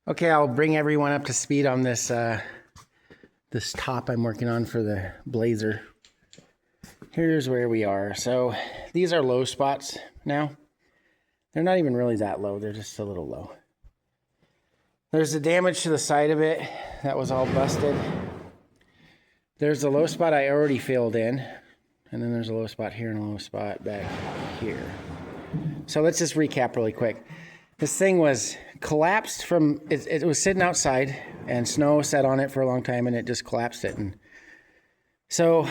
Okay, I'll bring everyone up to speed on this this top I'm working on for the Blazer. Here's where we are. So these are low spots now. They're not even really that low. They're just a little low. There's the damage to the side of it. That was all busted. There's the low spot I already filled in. And then there's a low spot here and a low spot back here. So let's just recap really quick. This thing was collapsed from, it was sitting outside and snow sat on it for a long time and it just collapsed it. And so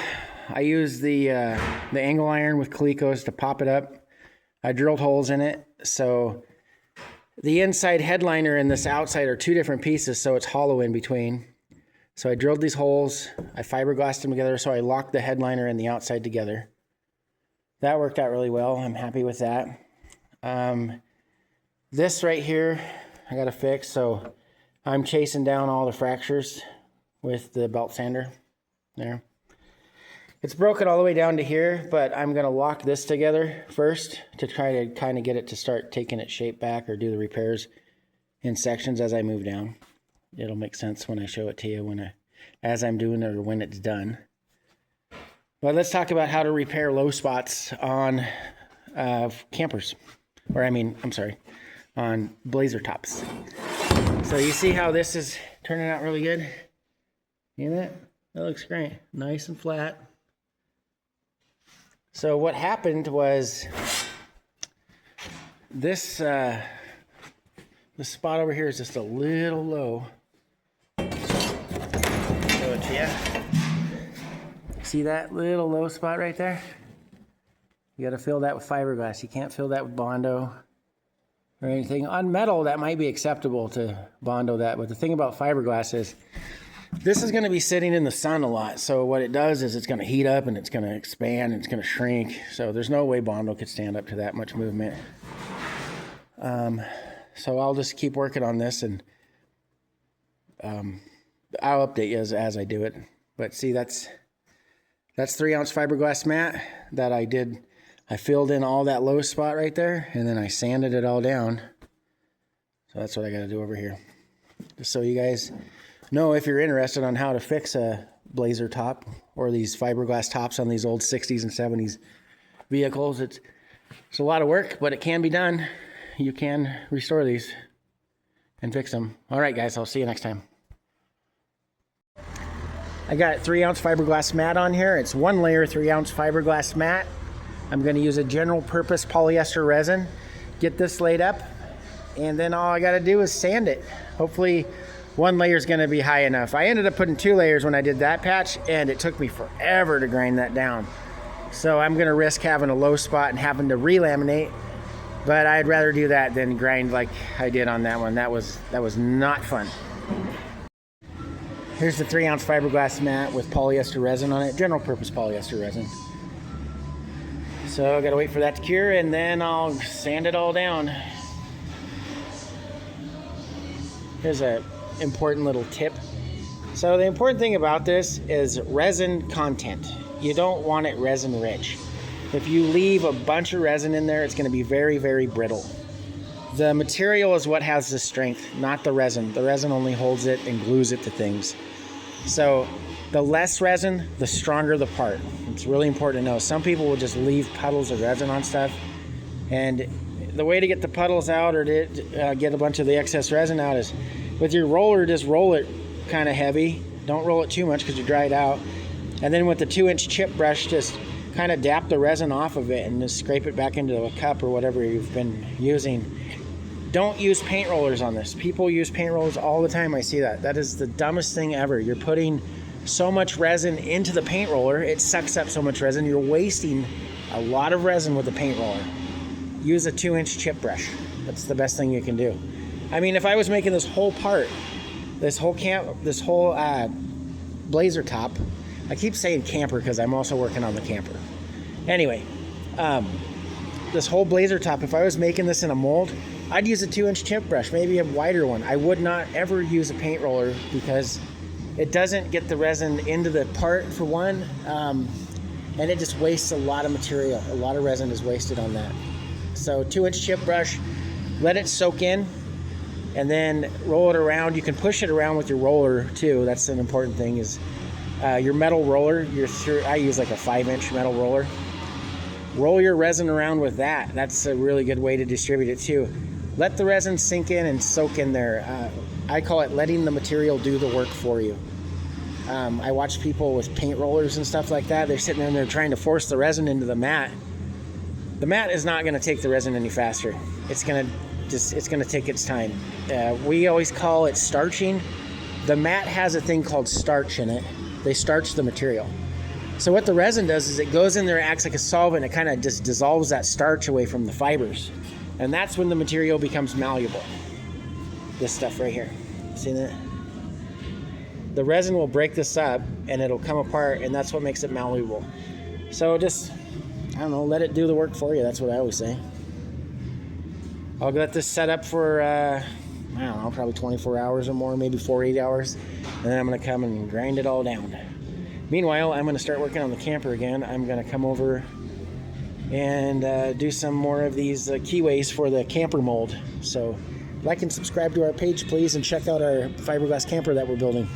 I used the angle iron with Colecos to pop it up. I drilled holes in it. So the inside headliner and this outside are two different pieces, so it's hollow in between. So I drilled these holes, I fiberglassed them together, so I locked the headliner and the outside together. That worked out really well. I'm happy with that. This right here, I got to fix, so I'm chasing down all the fractures with the belt sander there. It's broken all the way down to here, but I'm going to lock this together first to try to kind of get it to start taking its shape back or do the repairs in sections as I move down. It'll make sense when I show it to you as I'm doing it or when it's done. But let's talk about how to repair low spots on campers. Or on Blazer tops. So you see how this is turning out really good? See that? That looks great. Nice and flat. So what happened was this the spot over here is just a little low. Show it to you. See that little low spot right there? You got to fill that with fiberglass. You can't fill that with Bondo or anything. On metal, that might be acceptable to Bondo that, but the thing about fiberglass is this is going to be sitting in the sun a lot. So what it does is it's going to heat up and it's going to expand and it's going to shrink. So there's no way Bondo could stand up to that much movement. So I'll just keep working on this and I'll update you as I do it. But see, that's 3-ounce fiberglass mat that I did. I filled in all that low spot right there and then I sanded it all down. So that's what I got to do over here. Just so you guys know if you're interested on how to fix a Blazer top or these fiberglass tops on these old 60s and 70s vehicles. It's a lot of work, but it can be done. You can restore these and fix them. All right, guys, I'll see you next time. I got 3-ounce fiberglass mat on here. It's 1 layer 3-ounce fiberglass mat. I'm going to use a general purpose polyester resin. Get this laid up, and then all I got to do is sand it. Hopefully 1 layer is going to be high enough. I ended up putting 2 layers when I did that patch, and it took me forever to grind that down. So I'm going to risk having a low spot and having to re-laminate, but I'd rather do that than grind like I did on that one. That was not fun. Here's the 3-ounce fiberglass mat with polyester resin on it, general purpose polyester resin. So I gotta wait for that to cure and then I'll sand it all down. Here's an important little tip. So the important thing about this is resin content. You don't want it resin rich. If you leave a bunch of resin in there, it's gonna be very, very brittle. The material is what has the strength, not the resin. The resin only holds it and glues it to things. So the less resin, the stronger the part. It's really important to know. Some people will just leave puddles of resin on stuff. And the way to get the puddles out or to get a bunch of the excess resin out is with your roller, just roll it kind of heavy. Don't roll it too much because you dry it out. And then with the 2-inch chip brush, just kind of dap the resin off of it and just scrape it back into a cup or whatever you've been using. Don't use paint rollers on this. People use paint rollers all the time. I see that. That is the dumbest thing ever. You're putting so much resin into the paint roller. It sucks up so much resin. You're wasting a lot of resin with the paint roller. Use a 2-inch chip brush. That's the best thing you can do. I mean, if I was making this whole part, this whole Blazer top, I keep saying camper because I'm also working on the camper. Anyway, this whole Blazer top, if I was making this in a mold, I'd use a 2-inch chip brush, maybe a wider one. I would not ever use a paint roller because it doesn't get the resin into the part for one, and it just wastes a lot of material. A lot of resin is wasted on that. So 2-inch chip brush, let it soak in. and then roll it around. You can push it around with your roller too. That's an important thing is your metal roller. I use like a 5-inch metal roller. Roll your resin around with that. That's a really good way to distribute it too. Let the resin sink in and soak in there. I call it letting the material do the work for you. I watch people with paint rollers and stuff like that. They're sitting there and they're trying to force the resin into the mat. The mat is not going to take the resin any faster. It's going to take its time. We always call it starching. The mat has a thing called starch in it. They starch the material. So what the resin does is it goes in there, acts like a solvent. It kind of just dissolves that starch away from the fibers. And that's when the material becomes malleable. This stuff right here. See that? The resin will break this up and it'll come apart, and that's what makes it malleable. So just, I don't know, let it do the work for you. That's what I always say. I'll let this set up for, I don't know, probably 24 hours or more, maybe 48 hours. And then I'm going to come and grind it all down. Meanwhile, I'm going to start working on the camper again. I'm going to come over and do some more of these keyways for the camper mold. So like and subscribe to our page, please, and check out our fiberglass camper that we're building.